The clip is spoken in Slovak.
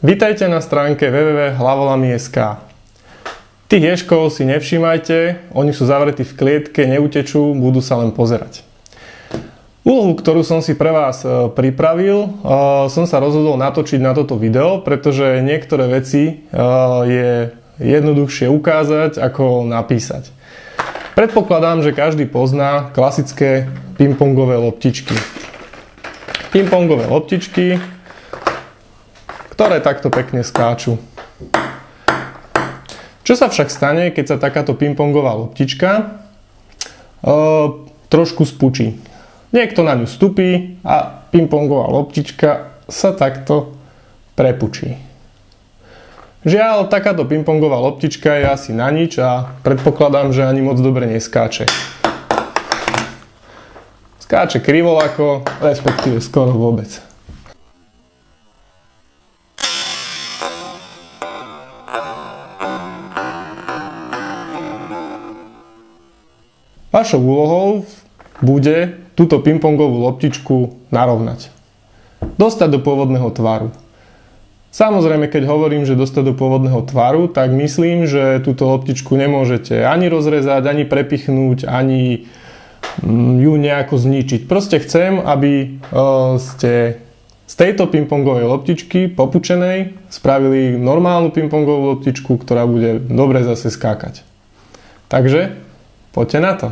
Vítajte na stránke www.hlavolami.sk. Tých ježkov si nevšímajte, oni sú zavretí v klietke, neutečú, budú sa len pozerať. Úlohu, ktorú som si pre vás pripravil, som sa rozhodol natočiť na toto video, pretože niektoré veci je jednoduchšie ukázať, ako napísať. Predpokladám, že každý pozná klasické pingpongové loptičky. Pingpongové loptičky, ktoré takto pekne skáču. Čo sa však stane, keď sa takáto pingpongová loptička trošku spučí? Niekto na ňu vstupí a pingpongová loptička sa takto prepučí. Žiaľ, takáto pingpongová loptička je asi na nič a predpokladám, že ani moc dobre neskáče. Skáče krivolako, respektíve skoro vôbec. Vašou úlohou bude túto pingpongovú loptičku narovnať. Dostať do pôvodného tvaru. Samozrejme, keď hovorím, že dostať do pôvodného tvaru, tak myslím, že túto loptičku nemôžete ani rozrezať, ani prepichnúť, ani ju nejako zničiť. Proste chcem, aby ste z tejto pingpongovej loptičky popučenej spravili normálnu pingpongovú loptičku, ktorá bude dobre zase skákať. Takže poďte na to.